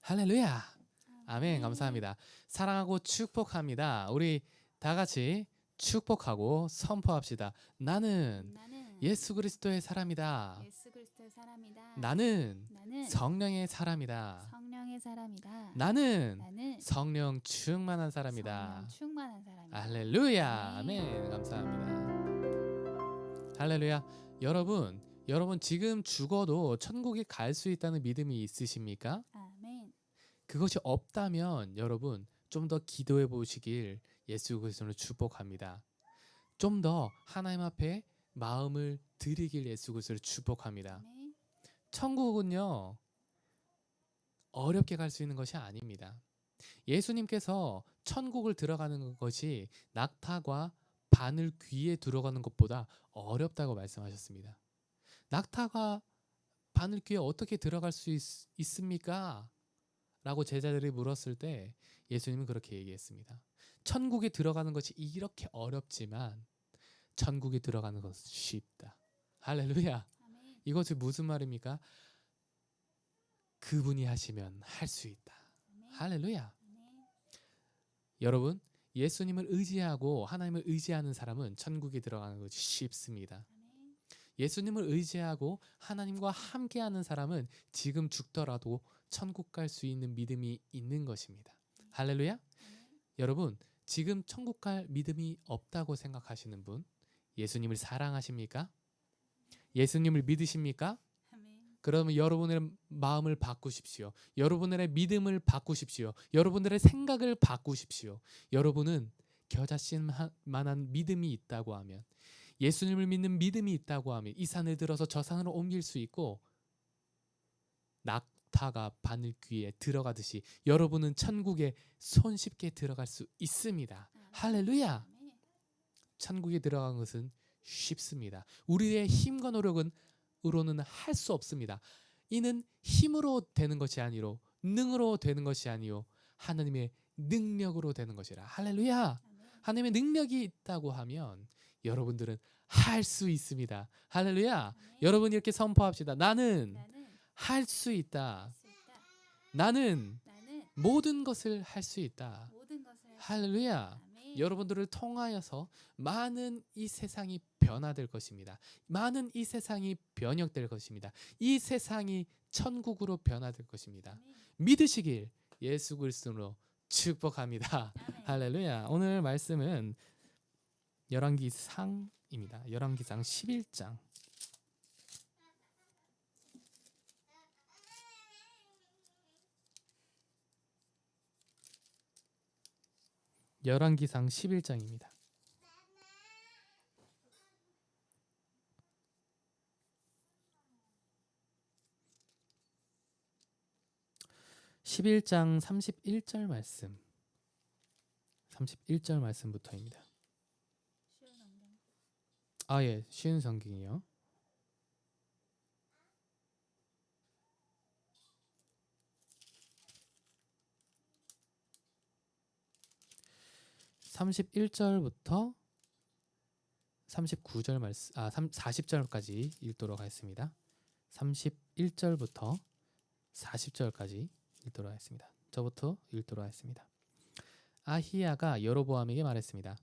할렐루야. 아멘. 감사합니다. 사랑하고 축복합니다. 우리 다 같이 축복하고 선포합시다. 나는 예수 그리스도의 사람이다. 예수 그리스도의 사람이다. 나는 나는 성령의 사람이다. 성령의 사람이다. 나는 나는 성령 충만한 사람이다. 성령 충만한 사람이다. 할렐루야. 아멘. 아멘. 감사합니다. 할렐루야. 여러분 지금 죽어도 천국에 갈 수 있다는 믿음이 있으십니까? 아멘. 그것이 없다면 여러분 좀 더 기도해 보시길 예수 그리스도로 축복합니다. 좀 더 하나님 앞에 마음을 드리길 예수 그리스도로 축복합니다. 아멘. 천국은요 어렵게 갈 수 있는 것이 아닙니다. 예수님께서 천국을 들어가는 것이 낙타와 바늘 귀에 들어가는 것보다 어렵다고 말씀하셨습니다. 낙타가 바늘 귀에 어떻게 들어갈 수 있습니까? 라고 제자들이 물었을 때 예수님은 그렇게 얘기했습니다. 천국에 들어가는 것이 이렇게 어렵지만 천국에 들어가는 것은 쉽다. 할렐루야. 아멘. 이것이 무슨 말입니까? 그분이 하시면 할 수 있다. 아멘. 할렐루야. 아멘. 여러분 예수님을 의지하고 하나님을 의지하는 사람은 천국에 들어가는 것이 쉽습니다. 아멘. 예수님을 의지하고 하나님과 함께하는 사람은 지금 죽더라도 천국 갈 수 있는 믿음이 있는 것입니다. 할렐루야. 아멘. 여러분 지금 천국 갈 믿음이 없다고 생각하시는 분, 예수님을 사랑하십니까? 예수님을 믿으십니까? 아멘. 그러면 여러분의 마음을 바꾸십시오. 여러분의 믿음을 바꾸십시오. 여러분들의 생각을 바꾸십시오. 여러분은 겨자씨 만한 믿음이 있다고 하면, 예수님을 믿는 믿음이 있다고 하면 이 산을 들어서 저 산으로 옮길 수 있고 낙타가 바늘 귀에 들어가듯이 여러분은 천국에 손쉽게 들어갈 수 있습니다. 할렐루야. 아멘. 천국에 들어간 것은 쉽습니다. 우리의 힘과 노력으로는 할 수 없습니다. 이는 힘으로 되는 것이 아니로 능으로 되는 것이 아니요 하나님의 능력으로 되는 것이라. 할렐루야. 아멘. 하나님의 능력이 있다고 하면 여러분들은 할 수 있습니다. 할렐루야. 아멘. 여러분 이렇게 선포합시다. 나는 나는 할 수 있다. 할 수 있다. 나는 나는 모든 것을 할 수 있다. 모든 것을 할 수 할렐루야. 있다. 아멘. 여러분들을 통하여서 많은 이 세상이 변화될 것입니다. 많은 이 세상이 변혁될 것입니다. 이 세상이 천국으로 변화될 것입니다. 아멘. 믿으시길 예수 그리스도로 축복합니다. 아멘. 할렐루야. 오늘 말씀은 열왕기상입니다. 열왕기상 11장. 열왕기상 11장입니다. (11장) 31절 말씀, 31절 말씀부터입니다. 쉬운 성경. 예, 쉬운 성경이요. (31절부터) 39절 말씀, 40절까지 읽도록 하겠습니다. 31절부터 40절까지 읽도록 하겠습니다. 저부터 읽도록 하겠습니다. 아히야가 여로보암에게 말했습니다.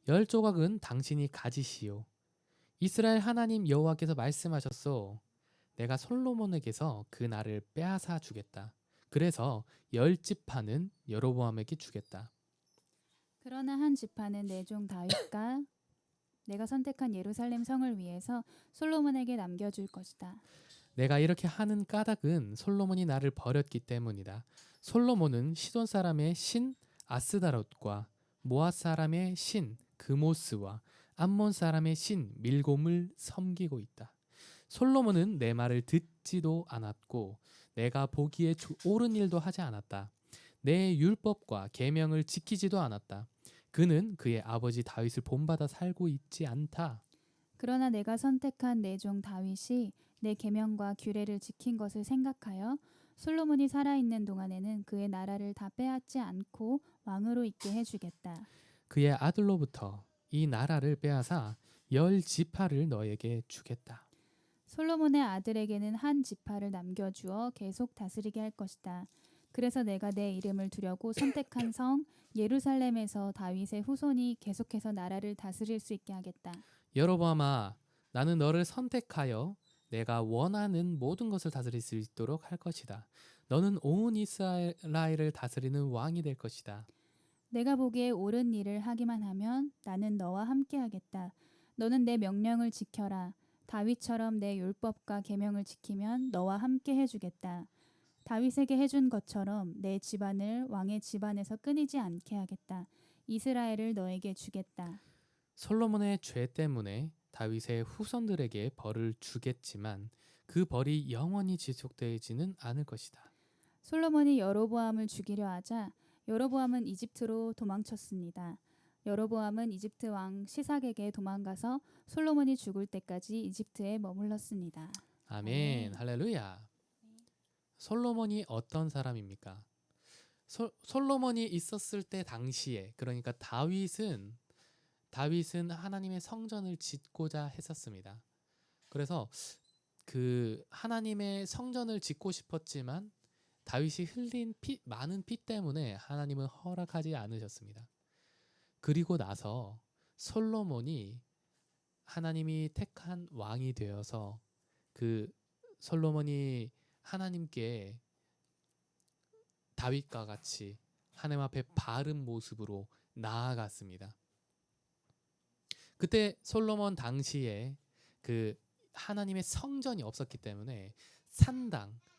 10조각은 당신이 가지시오. 이스라엘 하나님 여호와께서 말씀하셨소. 내가 솔로몬에게서 그 날을 빼앗아 주겠다. 그래서 10지파는 여로보암에게 주겠다. 그러나 한 지파는 내 종 다윗과 내가 선택한 예루살렘 성을 위해서 솔로몬에게 남겨줄 것이다. 내가 이렇게 하는 까닭은 솔로몬이 나를 버렸기 때문이다. 솔로몬은 시돈 사람의 신 아스다롯과 모압 사람의 신 그모스와 암몬 사람의 신 밀곰을 섬기고 있다. 솔로몬은 내 말을 듣지도 않았고 내가 보기에 옳은 일도 하지 않았다. 내 율법과 계명을 지키지도 않았다. 그는 그의 아버지 다윗을 본받아 살고 있지 않다. 그러나 내가 선택한 내 종 다윗이 내 계명과 규례를 지킨 것을 생각하여 솔로몬이 살아있는 동안에는 그의 나라를 다 빼앗지 않고 왕으로 있게 해주겠다. 그의 아들로부터 이 나라를 빼앗아 10지파를 너에게 주겠다. 솔로몬의 아들에게는 한 지파를 남겨주어 계속 다스리게 할 것이다. 그래서 내가 내 이름을 두려고 선택한 성 예루살렘에서 다윗의 후손이 계속해서 나라를 다스릴 수 있게 하겠다. 여로보암아, 나는 너를 선택하여 내가 원하는 모든 것을 다스릴 수 있도록 할 것이다. 너는 온 이스라엘을 다스리는 왕이 될 것이다. 내가 보기에 옳은 일을 하기만 하면 나는 너와 함께 하겠다. 너는 내 명령을 지켜라. 다윗처럼 내 율법과 계명을 지키면 너와 함께 해주겠다. 다윗에게 해준 것처럼 내 집안을 왕의 집안에서 끊이지 않게 하겠다. 이스라엘을 너에게 주겠다. 솔로몬의 죄 때문에 다윗의 후손들에게 벌을 주겠지만 그 벌이 영원히 지속되지는 않을 것이다. 솔로몬이 여로보암을 죽이려 하자 여로보암은 이집트로 도망쳤습니다. 여로보암은 이집트 왕 시삭에게 도망가서 솔로몬이 죽을 때까지 이집트에 머물렀습니다. 아멘. 할렐루야. 솔로몬이 어떤 사람입니까? 솔로몬이 있었을 때 당시에, 그러니까 다윗은 하나님의 성전을 짓고자 했었습니다. 그래서 그 하나님의 성전을 짓고 싶었지만 다윗이 흘린 많은 피 때문에 하나님은 허락하지 않으셨습니다. 그리고 나서 솔로몬이 하나님이 택한 왕이 되어서 그 솔로몬이 하나님께 다윗과 같이 하나님 앞에 바른 모습으로 나아갔습니다. 그때 솔로몬 당시에 그 하나님의 성전이 없었기 때문에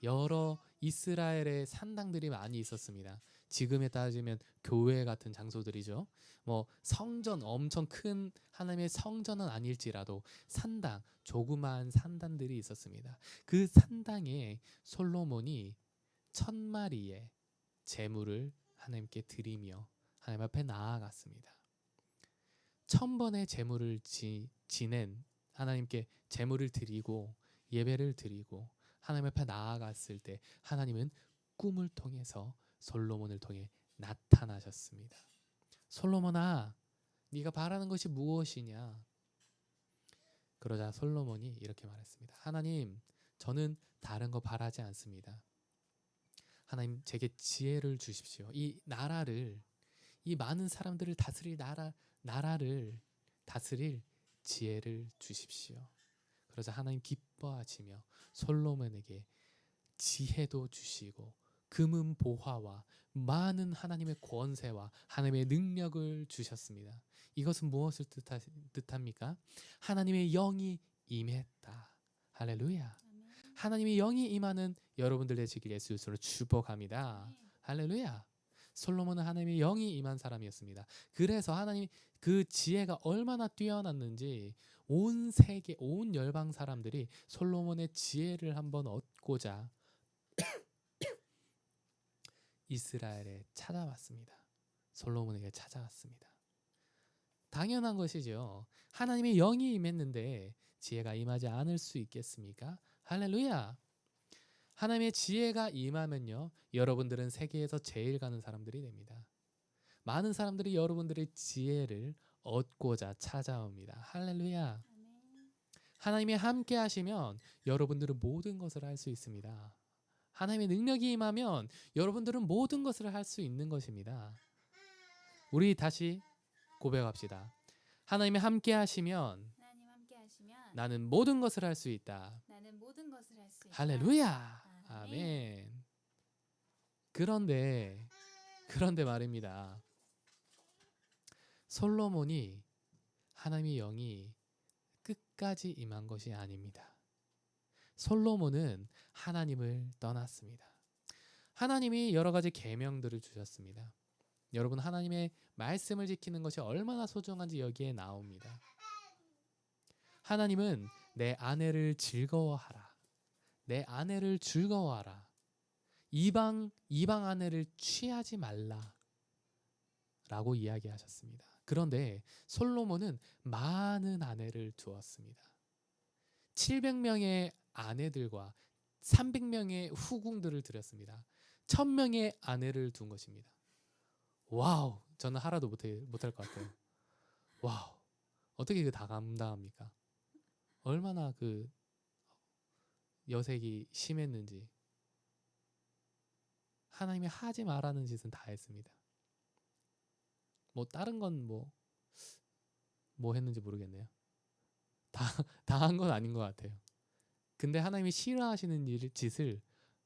여러 이스라엘의 산당들이 많이 있었습니다. 지금에 따지면 교회 같은 장소들이죠. 뭐 성전, 엄청 큰 하나님의 성전은 아닐지라도 조그마한 산당들이 있었습니다. 그 산당에 솔로몬이 1000마리의 제물을 하나님께 드리며 하나님 앞에 나아갔습니다. 1000번의 제물을 지낸 하나님께 제물을 드리고 예배를 드리고 하나님 앞에 나아갔을 때 하나님은 꿈을 통해서 솔로몬을 통해 나타나셨습니다. 솔로몬아, 네가 바라는 것이 무엇이냐? 그러자 솔로몬이 이렇게 말했습니다. 하나님, 저는 다른 거 바라지 않습니다. 하나님, 제게 지혜를 주십시오. 이 많은 사람들을 다스릴 나라를 다스릴 지혜를 주십시오. 그러자 하나님 기뻐하시며 솔로몬에게 지혜도 주시고 금은 보화와 많은 하나님의 권세와 하나님의 능력을 주셨습니다. 이것은 무엇을 뜻합니까? 하나님의 영이 임했다. 할렐루야. 하나님의 영이 임하는 여러분들 되시길 예수 이름으로 축복합니다. 할렐루야. 솔로몬은 하나님의 영이 임한 사람이었습니다. 그래서 하나님 그 지혜가 얼마나 뛰어났는지 온 세계, 온 열방 사람들이 솔로몬의 지혜를 한번 얻고자 이스라엘에 찾아왔습니다. 솔로몬에게 찾아왔습니다. 당연한 것이죠. 하나님의 영이 임했는데 지혜가 임하지 않을 수 있겠습니까? 할렐루야. 하나님의 지혜가 임하면요, 여러분들은 세계에서 제일 가는 사람들이 됩니다. 많은 사람들이 여러분들의 지혜를 얻고자 찾아옵니다. 할렐루야. 하나님이 함께 하시면 여러분들은 모든 것을 할 수 있습니다. 하나님의 능력이 임하면 여러분들은 모든 것을 할 수 있는 것입니다. 우리 다시 고백합시다. 하나님이 함께 하시면 나는 모든 것을 할 수 있다. 할렐루야. 아멘. 그런데 말입니다. 솔로몬이 하나님의 영이 끝까지 임한 것이 아닙니다. 솔로몬은 하나님을 떠났습니다. 하나님이 여러 가지 계명들을 주셨습니다. 여러분, 하나님의 말씀을 지키는 것이 얼마나 소중한지 여기에 나옵니다. 하나님은 내 아내를 즐거워하라. 내 아내를 즐거워하라. 이방 아내를 취하지 말라. 라고 이야기하셨습니다. 그런데 솔로몬은 많은 아내를 두었습니다. 700명의 아내들과 300명의 후궁들을 들였습니다. 1000명의 아내를 둔 것입니다. 와우, 저는 하나도 못할 것 같아요. 와우, 어떻게 그 다 감당합니까? 얼마나 그 여색이 심했는지. 하나님이 하지 말라는 짓은 다 했습니다. 뭐 다른 건 뭐 했는지 모르겠네요. 다 한 건 아닌 것 같아요. 근데 하나님이 싫어하시는 짓을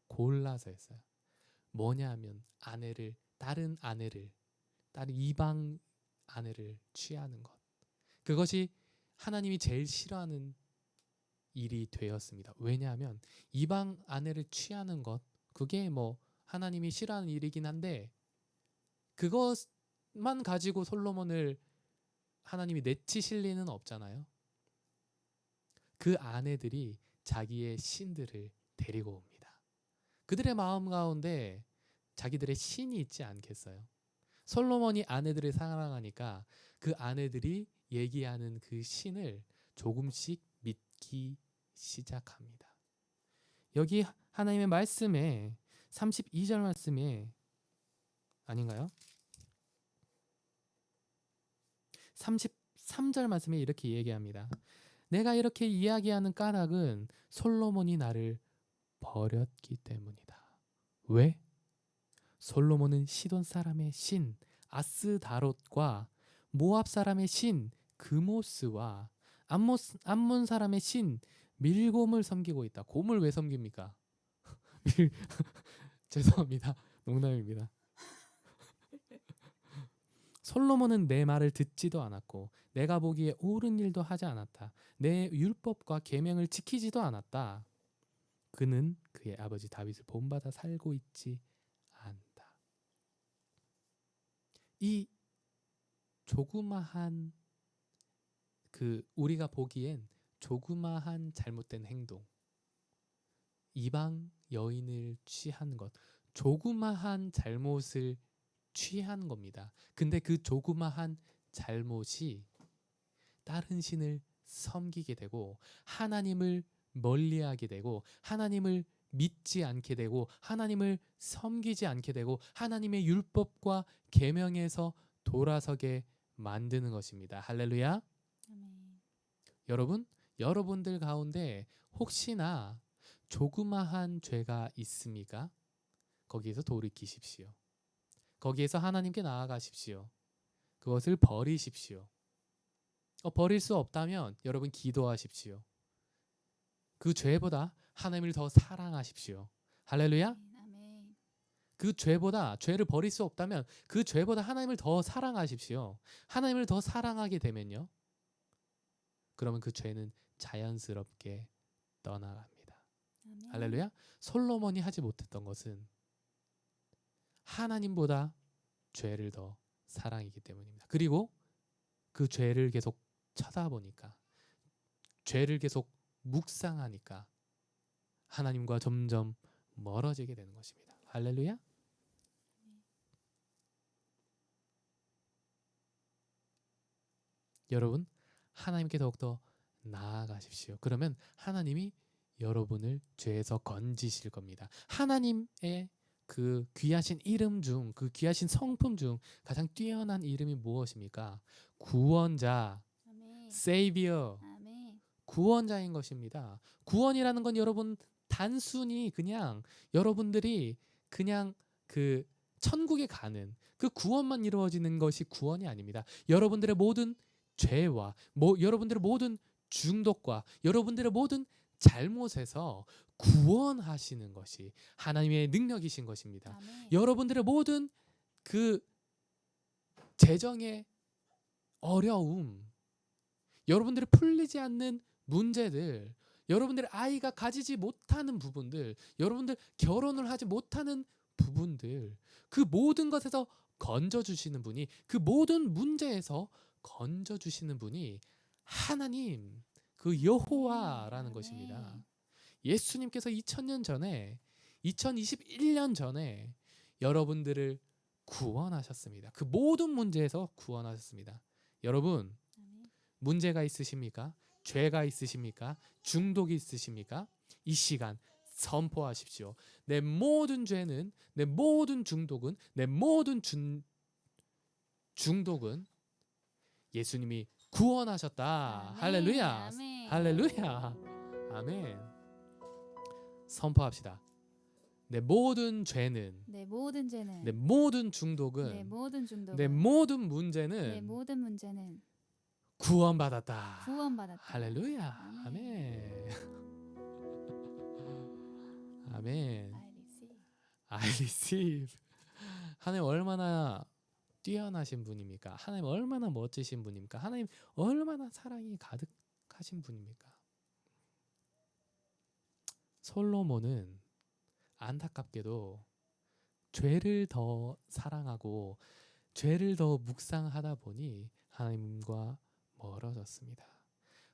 골라서 했어요. 뭐냐면 다른 이방 아내를 취하는 것. 그것이 하나님이 제일 싫어하는 일이 되었습니다. 왜냐하면 이방 아내를 취하는 것, 그게 하나님이 싫어하는 일이긴 한데 그것만 가지고 솔로몬을 하나님이 내치실 리는 없잖아요. 그 아내들이 자기의 신들을 데리고 옵니다. 그들의 마음 가운데 자기들의 신이 있지 않겠어요? 솔로몬이 아내들을 사랑하니까 그 아내들이 얘기하는 그 신을 조금씩 믿기 시작합니다. 여기 하나님의 말씀에 32절 말씀에 아닌가요? 33절 말씀에 이렇게 얘기합니다. 내가 이렇게 이야기하는 까닭은 솔로몬이 나를 버렸기 때문이다. 왜? 솔로몬은 시돈 사람의 신 아스다롯과 모압 사람의 신 그모스와 암몬 사람의 신 밀곰을 섬기고 있다. 곰을 왜 섬깁니까? 죄송합니다. 농담입니다. 솔로몬은 내 말을 듣지도 않았고 내가 보기에 옳은 일도 하지 않았다. 내 율법과 계명을 지키지도 않았다. 그는 그의 아버지 다윗을 본받아 살고 있지 않다. 이 조그마한 우리가 보기엔 조그마한 잘못된 행동, 이방 여인을 취한 것, 조그마한 잘못을 취한 겁니다. 근데 그 조그마한 잘못이 다른 신을 섬기게 되고 하나님을 멀리하게 되고 하나님을 믿지 않게 되고 하나님을 섬기지 않게 되고 하나님의 율법과 계명에서 돌아서게 만드는 것입니다. 할렐루야. 아멘. 여러분들 가운데 혹시나 조그마한 죄가 있습니까? 거기에서 돌이키십시오. 거기에서 하나님께 나아가십시오. 그것을 버리십시오. 버릴 수 없다면 여러분 기도하십시오. 그 죄보다 하나님을 더 사랑하십시오. 할렐루야. 아멘. 그 죄를 버릴 수 없다면 그 죄보다 하나님을 더 사랑하십시오. 하나님을 더 사랑하게 되면요, 그러면 그 죄는 자연스럽게 떠나갑니다. 아멘. 할렐루야. 솔로몬이 하지 못했던 것은 하나님보다 죄를 더 사랑이기 때문입니다. 그리고 그 죄를 계속 쳐다보니까, 죄를 계속 묵상하니까 하나님과 점점 멀어지게 되는 것입니다. 할렐루야. 여러분, 하나님께 더욱더 나아가십시오. 그러면 하나님이 여러분을 죄에서 건지실 겁니다. 하나님의 그 귀하신 이름 중, 그 귀하신 성품 중 가장 뛰어난 이름이 무엇입니까? 구원자, 아멘. Savior, 아멘. 구원자인 것입니다. 구원이라는 건 여러분 단순히 그냥 여러분들이 그냥 그 천국에 가는 그 구원만 이루어지는 것이 구원이 아닙니다. 여러분들의 모든 죄와 여러분들의 모든 중독과 여러분들의 모든 잘못에서 구원하시는 것이 하나님의 능력이신 것입니다. 아멘. 여러분들의 모든 그 재정의 어려움, 여러분들이 풀리지 않는 문제들, 여러분들의 아이가 가지지 못하는 부분들, 여러분들 결혼을 하지 못하는 부분들, 그 모든 것에서 건져주시는 분이, 그 모든 문제에서 건져주시는 분이 하나님, 그 여호와라는 아멘. 것입니다. 예수님께서 2000년 전에, 2021년 전에 여러분들을 구원하셨습니다. 그 모든 문제에서 구원하셨습니다. 여러분, 아멘. 문제가 있으십니까? 죄가 있으십니까? 중독이 있으십니까? 이 시간 선포하십시오. 내 모든 죄는, 내 모든 중독은, 내 모든 중독은 예수님이 구원하셨다. 아멘. 할렐루야. 아멘. 할렐루야. 아멘. 선포합시다. 내 모든 죄는, 내 모든 죄는, 내 모든 내 중독은, 모든 중독은, 내 모든 내 문제는 모든 문제는 구원받았다. 구원받았다. 할렐루야. 아멘. 아멘. 아멘. I receive. I receive. 하나님 얼마나 뛰어나신 분입니까? 하나님 얼마나 멋지신 분입니까? 하나님 얼마나 사랑이 가득하신 분입니까? 솔로몬은 안타깝게도 죄를 더 사랑하고 죄를 더 묵상하다 보니 하나님과 멀어졌습니다.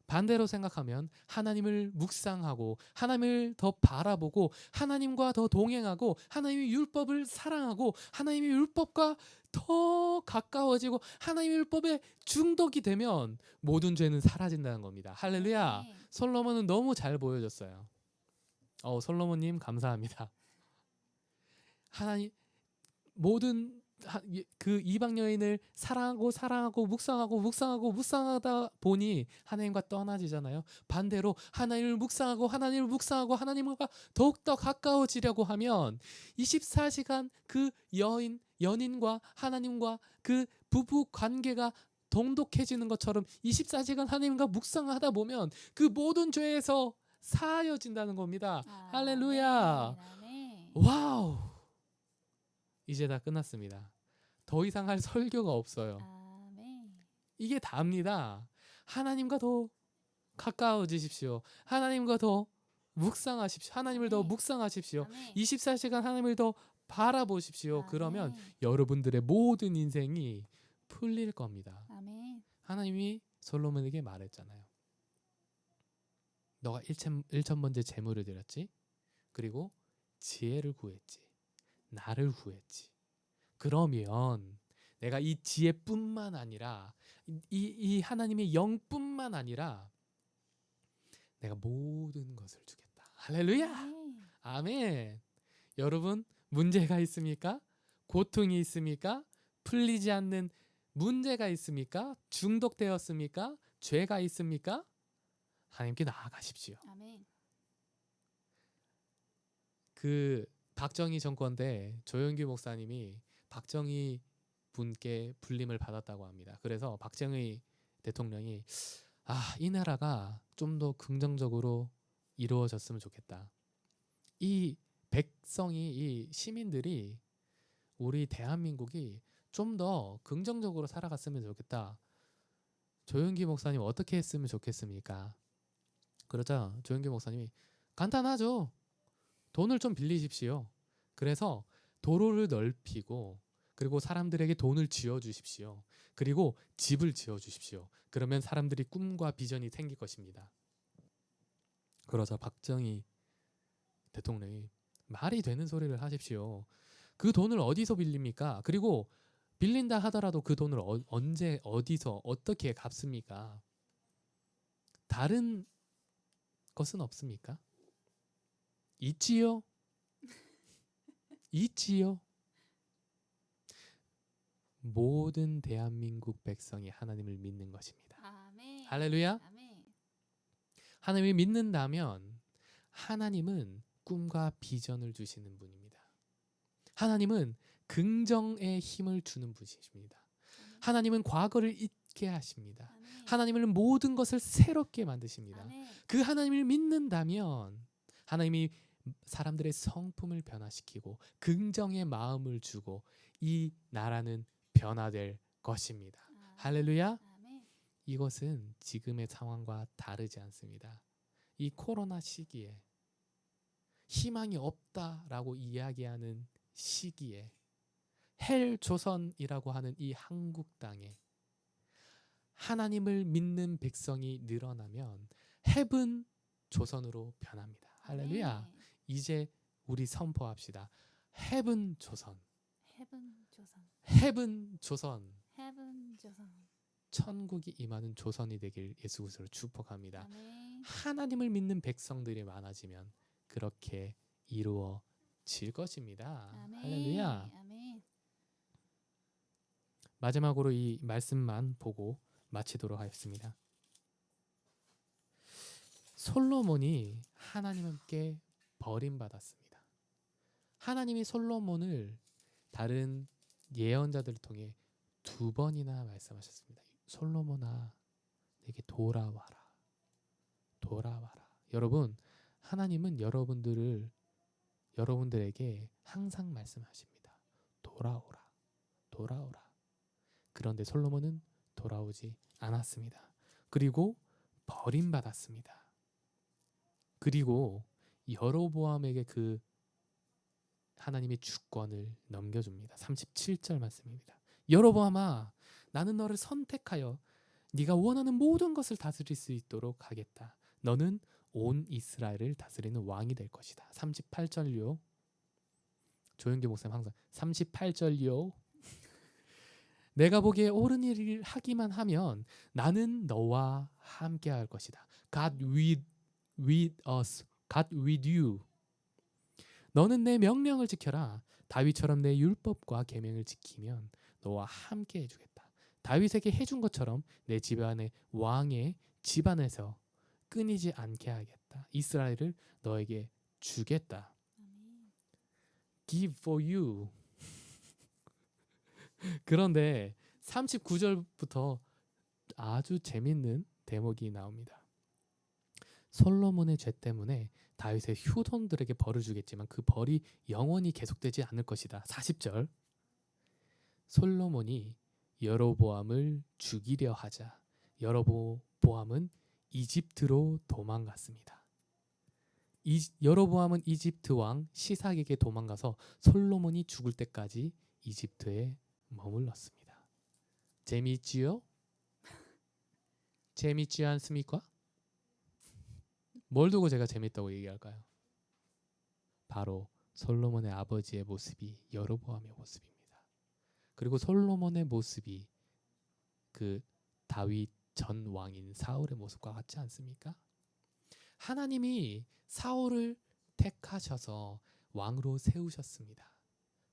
반대로 생각하면 하나님을 묵상하고 하나님을 더 바라보고 하나님과 더 동행하고 하나님의 율법을 사랑하고 하나님의 율법과 더 가까워지고 하나님의 율법에 중독이 되면 모든 죄는 사라진다는 겁니다. 할렐루야. 아멘. 솔로몬은 너무 잘 보여줬어요. 솔로몬님 감사합니다. 하나님 모든 그 이방 여인을 사랑하고 묵상하다 보니 하나님과 떠나지잖아요. 반대로 하나님을 묵상하고 하나님과 더욱더 가까워지려고 하면 24시간 그 연인과 하나님과 그 부부 관계가 돈독해지는 것처럼 24시간 하나님과 묵상하다 보면 그 모든 죄에서 사하여진다는 겁니다. 할렐루야. 아멘. 와우. 이제 다 끝났습니다. 더 이상 할 설교가 없어요. 아멘. 이게 다입니다. 하나님과 더 가까워지십시오. 하나님과 더 묵상하십시오. 하나님을 더 아멘. 묵상하십시오. 아멘. 24시간 하나님을 더 바라보십시오. 그러면 여러분들의 모든 인생이 풀릴 겁니다. 아멘. 하나님이 솔로몬에게 말했잖아요. 너가 1,000번째 제물을 드렸지. 그리고 지혜를 구했지. 나를 구했지. 그러면 내가 이 지혜뿐만 아니라 이 하나님의 영뿐만 아니라 내가 모든 것을 주겠다. 할렐루야. 아멘. 아멘. 여러분 문제가 있습니까? 고통이 있습니까? 풀리지 않는 문제가 있습니까? 중독되었습니까? 죄가 있습니까? 하나님께 나아가십시오. 아멘. 그 박정희 정권 때 조영규 목사님이 박정희 분께 불림을 받았다고 합니다. 그래서 박정희 대통령이 이 나라가 좀 더 긍정적으로 이루어졌으면 좋겠다. 이 백성이 이 시민들이 우리 대한민국이 좀 더 긍정적으로 살아갔으면 좋겠다. 조영기 목사님 어떻게 했으면 좋겠습니까? 그러자 조영기 목사님이 간단하죠. 돈을 좀 빌리십시오. 그래서 도로를 넓히고 그리고 사람들에게 돈을 쥐어주십시오. 그리고 집을 지어주십시오. 그러면 사람들이 꿈과 비전이 생길 것입니다. 그러자 박정희 대통령이 말이 되는 소리를 하십시오. 그 돈을 어디서 빌립니까? 그리고 빌린다 하더라도 그 돈을 언제 어디서 어떻게 갚습니까? 다른 것은 없습니까? 있지요? 있지요? 모든 대한민국 백성이 하나님을 믿는 것입니다. 아멘. 할렐루야. 아멘. 하나님을 믿는다면 하나님은 꿈과 비전을 주시는 분입니다. 하나님은 긍정의 힘을 주는 분이십니다. 하나님은 과거를 잊게 하십니다. 아멘. 하나님은 모든 것을 새롭게 만드십니다. 아멘. 그 하나님을 믿는다면 하나님이 사람들의 성품을 변화시키고 긍정의 마음을 주고 이 나라는 변화될 것입니다. 할렐루야. 아멘. 이것은 지금의 상황과 다르지 않습니다. 이 코로나 시기에 희망이 없다라고 이야기하는 시기에 헬 조선이라고 하는 이 한국 땅에 하나님을 믿는 백성이 늘어나면 헤븐 조선으로 변합니다. 할렐루야. 아멘. 이제 우리 선포합시다. 헤븐 조선. 헤븐 조선. 헤븐 조선. 헤븐 조선. 천국이 임하는 조선이 되길 예수 그리스도로 축복합니다. 아멘. 하나님을 믿는 백성들이 많아지면 그렇게 이루어질 것입니다. 아멘. 할렐루야. 아멘. 마지막으로 이 말씀만 보고 마치도록 하겠습니다. 솔로몬이 하나님께 버림받았습니다. 하나님이 솔로몬을 다른 예언자들을 통해 2번이나 말씀하셨습니다. 솔로몬아, 내게 돌아와라. 돌아와라. 여러분, 하나님은 여러분들에게 항상 말씀하십니다. 돌아오라. 돌아오라. 그런데 솔로몬은 돌아오지 않았습니다. 그리고 버림받았습니다. 그리고 여로보암에게 그 하나님의 주권을 넘겨줍니다. 37절 말씀입니다. 여로보암아, 나는 너를 선택하여 네가 원하는 모든 것을 다스릴 수 있도록 하겠다. 너는 온 이스라엘을 다스리는 왕이 될 것이다. 38절요. 조영기 목사님 항상 38절요. 내가 보기에 옳은 일을 하기만 하면 나는 너와 함께 할 것이다. God with us. God with you. 너는 내 명령을 지켜라. 다윗처럼 내 율법과 계명을 지키면 너와 함께 해주겠다. 다윗에게 해준 것처럼 내 집안의 왕의 집안에서 끊이지 않게 하겠다. 이스라엘을 너에게 주겠다. Give for you. 그런데 39절부터 아주 재밌는 대목이 나옵니다. 솔로몬의 죄 때문에 다윗의 후손들에게 벌을 주겠지만 그 벌이 영원히 계속되지 않을 것이다. 40절. 솔로몬이 여로보암을 죽이려 하자 여로보암은 이집트로 도망갔습니다. 여로보암은 이집트 왕 시삭에게 도망가서 솔로몬이 죽을 때까지 이집트에 머물렀습니다. 재미있지요? 재미있지 않습니까? 뭘 두고 제가 재밌다고 얘기할까요? 바로 솔로몬의 아버지의 모습이 여로보암의 모습입니다. 그리고 솔로몬의 모습이 그 다윗 전 왕인 사울의 모습과 같지 않습니까? 하나님이 사울을 택하셔서 왕으로 세우셨습니다.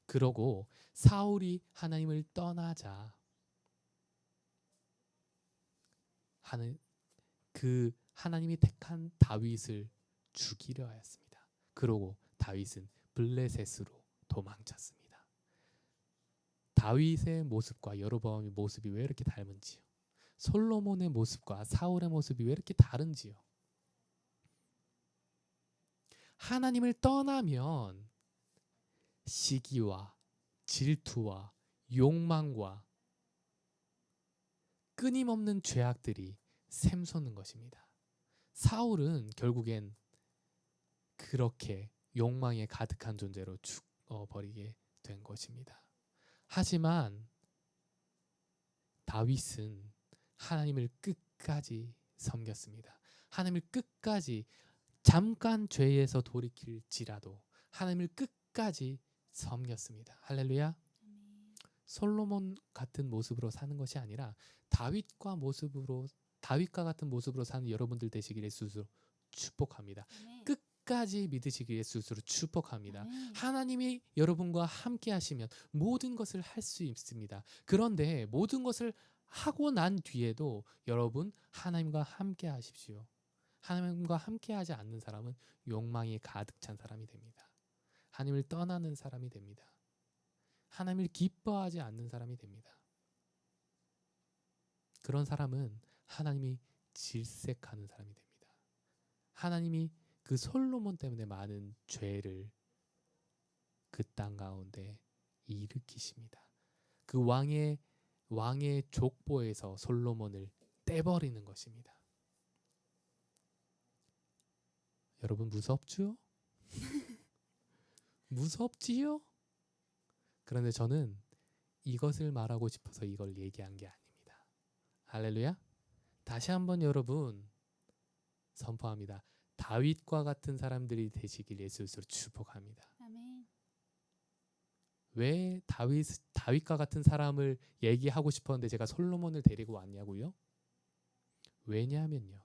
그러고 사울이 하나님을 떠나자 그 하나님이 택한 다윗을 죽이려 하였습니다. 그러고 다윗은 블레셋으로 도망쳤습니다. 다윗의 모습과 여로보암의 모습이 왜 이렇게 닮은지요? 솔로몬의 모습과 사울의 모습이 왜 이렇게 다른지요? 하나님을 떠나면 시기와 질투와 욕망과 끊임없는 죄악들이 샘솟는 것입니다. 사울은 결국엔 그렇게 욕망에 가득한 존재로 죽어버리게 된 것입니다. 하지만 다윗은 하나님을 끝까지 섬겼습니다. 하나님을 끝까지 잠깐 죄에서 돌이킬지라도 하나님을 끝까지 섬겼습니다. 할렐루야. 솔로몬 같은 모습으로 사는 것이 아니라 다윗과 같은 모습으로 사는 여러분들 되시기를 예수로 축복합니다. 끝까지 믿으시기를 예수로 축복합니다. 하나님이 여러분과 함께 하시면 모든 것을 할 수 있습니다. 그런데 모든 것을 하고 난 뒤에도 여러분 하나님과 함께 하십시오. 하나님과 함께 하지 않는 사람은 욕망이 가득 찬 사람이 됩니다. 하나님을 떠나는 사람이 됩니다. 하나님을 기뻐하지 않는 사람이 됩니다. 그런 사람은 하나님이 질색하는 사람이 됩니다. 하나님이 그 솔로몬 때문에 많은 죄를 그 땅 가운데 일으키십니다. 그 왕의 족보에서 솔로몬을 떼버리는 것입니다. 여러분 무섭죠? 무섭지요? 그런데 저는 이것을 말하고 싶어서 이걸 얘기한 게 아닙니다. 할렐루야. 다시 한번 여러분 선포합니다. 다윗과 같은 사람들이 되시길 예수로 축복합니다. 아멘. 왜 다윗과 같은 사람을 얘기하고 싶었는데 제가 솔로몬을 데리고 왔냐고요? 왜냐하면요.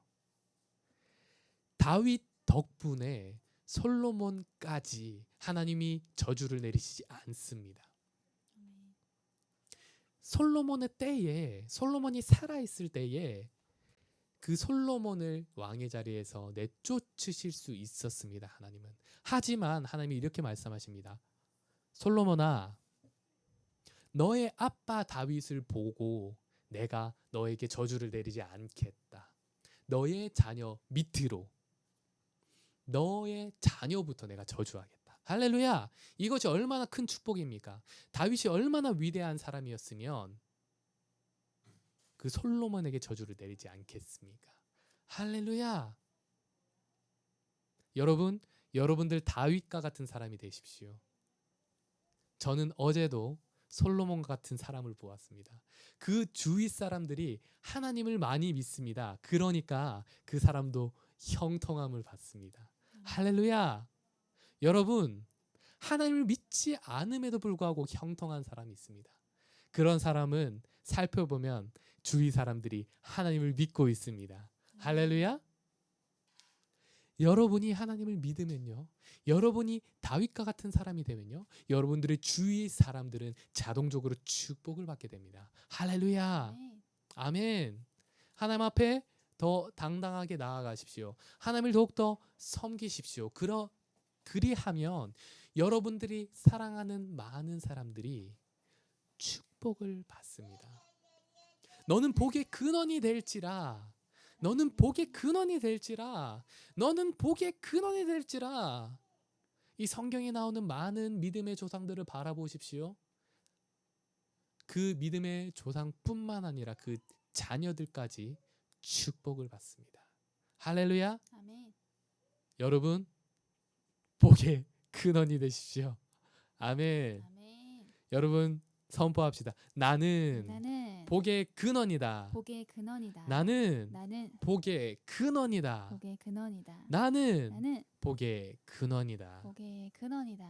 다윗 덕분에 솔로몬까지 하나님이 저주를 내리시지 않습니다. 솔로몬의 때에 솔로몬이 살아있을 때에 그 솔로몬을 왕의 자리에서 내쫓으실 수 있었습니다. 하나님은. 하지만 하나님이 이렇게 말씀하십니다. 솔로몬아, 너의 아빠 다윗을 보고 내가 너에게 저주를 내리지 않겠다. 너의 자녀 밑으로 너의 자녀부터 내가 저주하겠다. 할렐루야. 이것이 얼마나 큰 축복입니까? 다윗이 얼마나 위대한 사람이었으면 그 솔로몬에게 저주를 내리지 않겠습니까? 할렐루야. 여러분들 다윗과 같은 사람이 되십시오. 저는 어제도 솔로몬과 같은 사람을 보았습니다. 그 주위 사람들이 하나님을 많이 믿습니다. 그러니까 그 사람도 형통함을 받습니다. 할렐루야. 여러분, 하나님을 믿지 않음에도 불구하고 형통한 사람이 있습니다. 그런 사람은 살펴보면 주위 사람들이 하나님을 믿고 있습니다. 할렐루야. 여러분이 하나님을 믿으면요, 여러분이 다윗과 같은 사람이 되면요, 여러분들의 주위 사람들은 자동적으로 축복을 받게 됩니다. 할렐루야. 아멘. 아멘. 하나님 앞에 더 당당하게 나아가십시오. 하나님을 더욱더 섬기십시오. 그리하면 여러분들이 사랑하는 많은 사람들이 축복을 받습니다. 너는 복의 근원이 될지라. 너는 복의 근원이 될지라. 너는 복의 근원이 될지라. 이 성경에 나오는 많은 믿음의 조상들을 바라보십시오. 그 믿음의 조상뿐만 아니라 그 자녀들까지 축복을 받습니다. 할렐루야. 아멘. 여러분, 복의 근원이 되십시오. 아멘. 아멘. 여러분, 선포합시다. 나는 나는 복의 근원이다. 복의 근원이다. 나는 나는 복의 근원이다. 복의 근원이다. 나는 나는 복의 근원이다. 복의 근원이다.